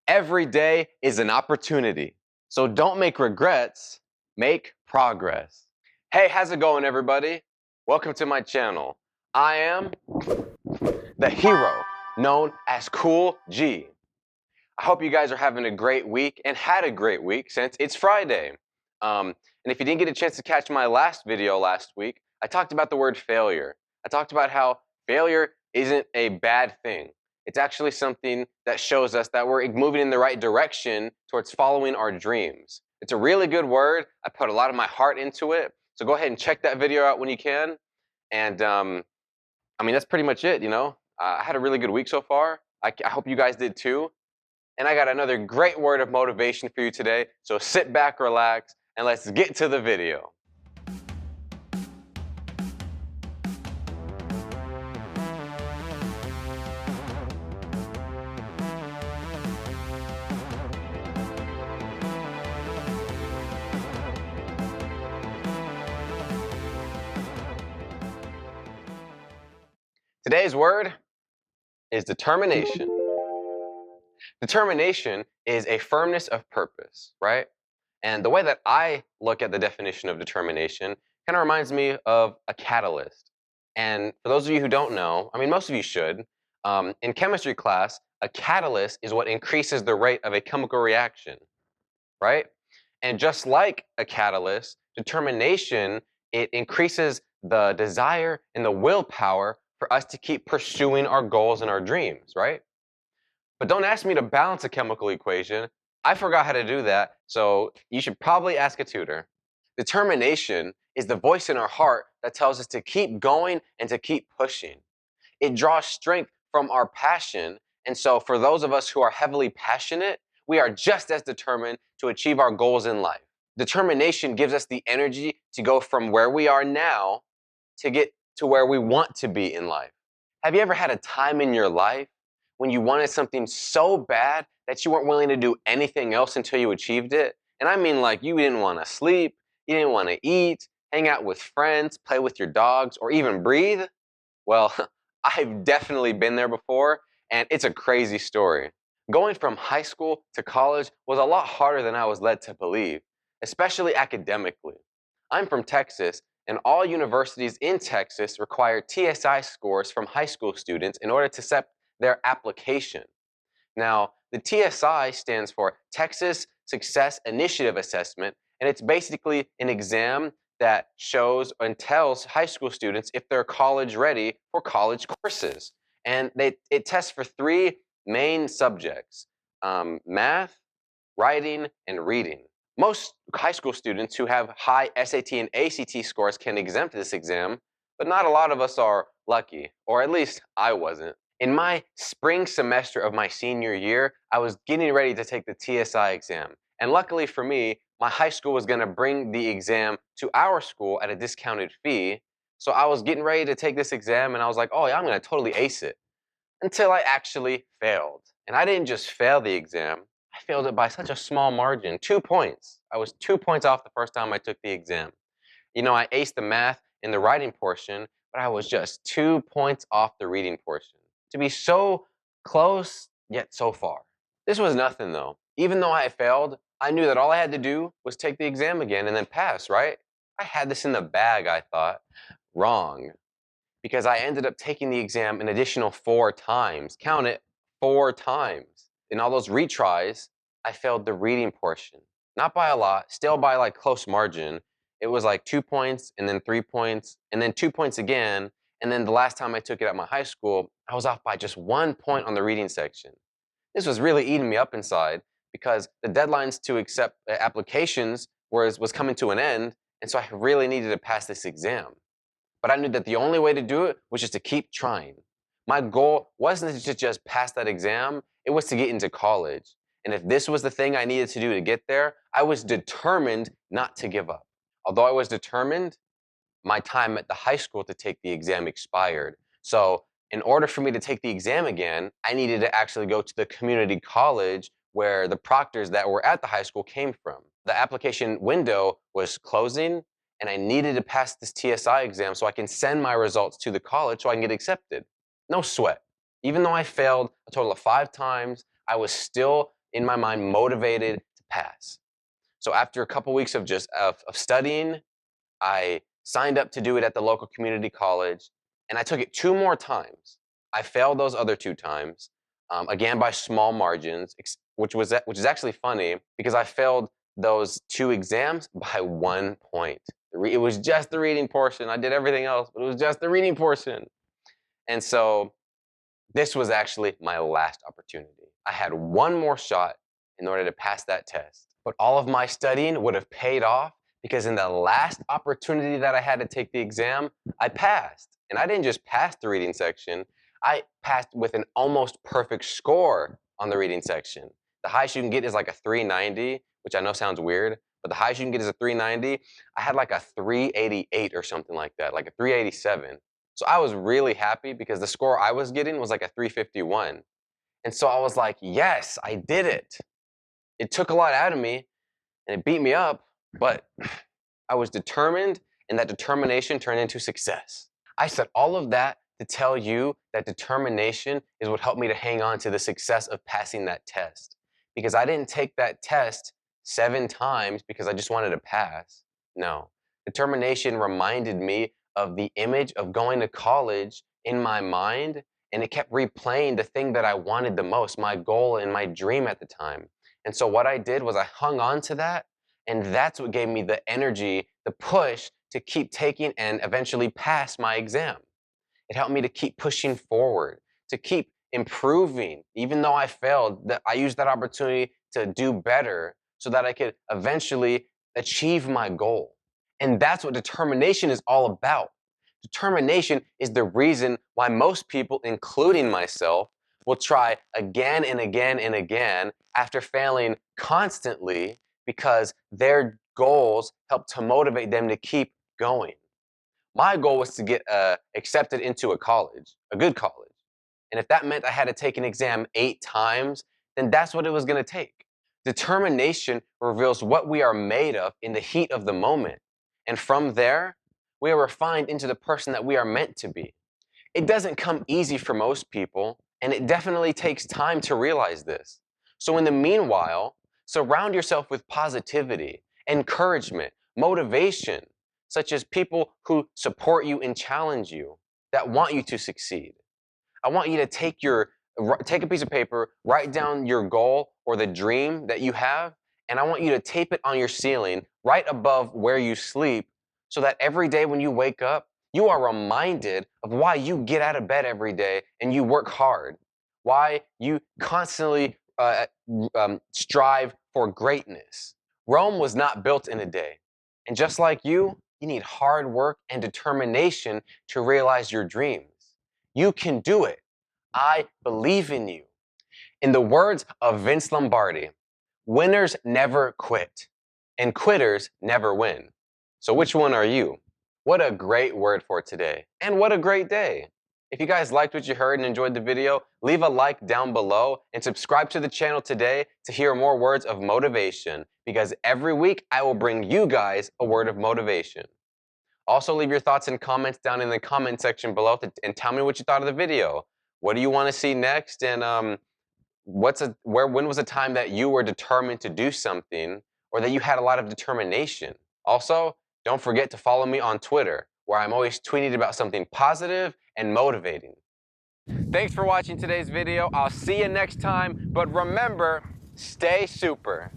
Every day is an opportunity. So don't make regrets, make progress. Hey, how's it going, everybody? Welcome to my channel. I am the hero known as Cool G. I hope you guys are having a great week and had a great week since it's Friday. And if you didn't get a chance to catch my last video last week, I talked about the word failure. I talked about how failure isn't a bad thing. It's actually something that shows us that we're moving in the right direction towards following our dreams. It's a really good word. I put a lot of my heart into it. So go ahead and check that video out when you can. And that's pretty much it, you know. I had a really good week so far. I hope you guys did too. And I got another great word of motivation for you today. So sit back, relax, and let's get to the video. Today's word is determination. Determination is a firmness of purpose, right? And the way that I look at the definition of determination kind of reminds me of a catalyst. And for those of you who don't know, most of you should, in chemistry class, a catalyst is what increases the rate of a chemical reaction, right? And just like a catalyst, determination, it increases the desire and the willpower for us to keep pursuing our goals and our dreams, right? But don't ask me to balance a chemical equation. I forgot how to do that, so you should probably ask a tutor. Determination is the voice in our heart that tells us to keep going and to keep pushing. It draws strength from our passion, and so for those of us who are heavily passionate, we are just as determined to achieve our goals in life. Determination gives us the energy to go from where we are now to get to where we want to be in life. Have you ever had a time in your life when you wanted something so bad that you weren't willing to do anything else until you achieved it? And I mean, like, you didn't want to sleep, you didn't want to eat, hang out with friends, play with your dogs, or even breathe? Well, I've definitely been there before, and it's a crazy story. Going from high school to college was a lot harder than I was led to believe, especially academically. I'm from Texas, and all universities in Texas require TSI scores from high school students in order to accept their application. Now, the TSI stands for Texas Success Initiative Assessment, and it's basically an exam that shows and tells high school students if they're college ready for college courses. And it tests for three main subjects: math, writing, and reading. Most high school students who have high SAT and ACT scores can exempt this exam, but not a lot of us are lucky, or at least I wasn't. In my spring semester of my senior year, I was getting ready to take the TSI exam. And luckily for me, my high school was going to bring the exam to our school at a discounted fee. So I was getting ready to take this exam, and I was like, oh yeah, I'm going to totally ace it. Until I actually failed. And I didn't just fail the exam, I failed it by such a small margin, 2 points. I was 2 points off the first time I took the exam. You know, I aced the math and the writing portion, but I was just 2 points off the reading portion. To be so close, yet so far. This was nothing though. Even though I failed, I knew that all I had to do was take the exam again and then pass, right? I had this in the bag, I thought. Wrong. Because I ended up taking the exam an additional 4 times. Count it, 4 times. In all those retries, I failed the reading portion. Not by a lot, still by like close margin. It was like 2 points, and then 3 points, and then 2 points again. And then the last time I took it at my high school, I was off by just 1 point on the reading section. This was really eating me up inside because the deadlines to accept applications was coming to an end, and so I really needed to pass this exam. But I knew that the only way to do it was just to keep trying. My goal wasn't to just pass that exam, it was to get into college. And if this was the thing I needed to do to get there, I was determined not to give up. Although I was determined, my time at the high school to take the exam expired. So in order for me to take the exam again, I needed to actually go to the community college where the proctors that were at the high school came from. The application window was closing, and I needed to pass this TSI exam so I can send my results to the college so I can get accepted. No sweat. Even though I failed a total of 5 times, I was still in my mind, motivated to pass. So after a couple weeks of just of studying, I signed up to do it at the local community college, and I took it 2 more times. I failed those other 2 times, again by small margins, which is actually funny because I failed those 2 exams by 1 point. It was just the reading portion. I did everything else, but it was just the reading portion. And so this was actually my last opportunity. I had 1 more shot in order to pass that test. But all of my studying would have paid off because in the last opportunity that I had to take the exam, I passed. And I didn't just pass the reading section, I passed with an almost perfect score on the reading section. The highest you can get is like a 390, which I know sounds weird, but the highest you can get is a 390. I had like a 388 or something like that, like a 387. So I was really happy because the score I was getting was like a 351. And so I was like, yes, I did it. It took a lot out of me and it beat me up, but I was determined, and that determination turned into success. I said all of that to tell you that determination is what helped me to hang on to the success of passing that test. Because I didn't take that test 7 times because I just wanted to pass. No. Determination reminded me of the image of going to college in my mind, and it kept replaying the thing that I wanted the most, my goal and my dream at the time. And so what I did was I hung on to that, and that's what gave me the energy, the push to keep taking and eventually pass my exam. It helped me to keep pushing forward, to keep improving. Even though I failed, that I used that opportunity to do better so that I could eventually achieve my goal. And that's what determination is all about. Determination is the reason why most people, including myself, will try again and again and again after failing constantly because their goals help to motivate them to keep going. My goal was to get accepted into a college, a good college. And if that meant I had to take an exam 8 times, then that's what it was going to take. Determination reveals what we are made of in the heat of the moment. And from there, we are refined into the person that we are meant to be. It doesn't come easy for most people, and it definitely takes time to realize this. So in the meanwhile, surround yourself with positivity, encouragement, motivation, such as people who support you and challenge you, that want you to succeed. I want you to take a piece of paper, write down your goal or the dream that you have, and I want you to tape it on your ceiling right above where you sleep so that every day when you wake up, you are reminded of why you get out of bed every day and you work hard, why you constantly strive for greatness. Rome was not built in a day. And just like you need hard work and determination to realize your dreams. You can do it. I believe in you. In the words of Vince Lombardi, winners never quit, and quitters never win. So which one are you? What a great word for today, and what a great day. If you guys liked what you heard and enjoyed the video, leave a like down below and subscribe to the channel today to hear more words of motivation, because every week I will bring you guys a word of motivation. Also, leave your thoughts and comments down in the comment section below and tell me what you thought of the video. What do you want to see next? And when was a time that you were determined to do something or that you had a lot of determination? Also, don't forget to follow me on Twitter, where I'm always tweeting about something positive and motivating. Thanks for watching today's video. I'll see you next time, but remember, stay super.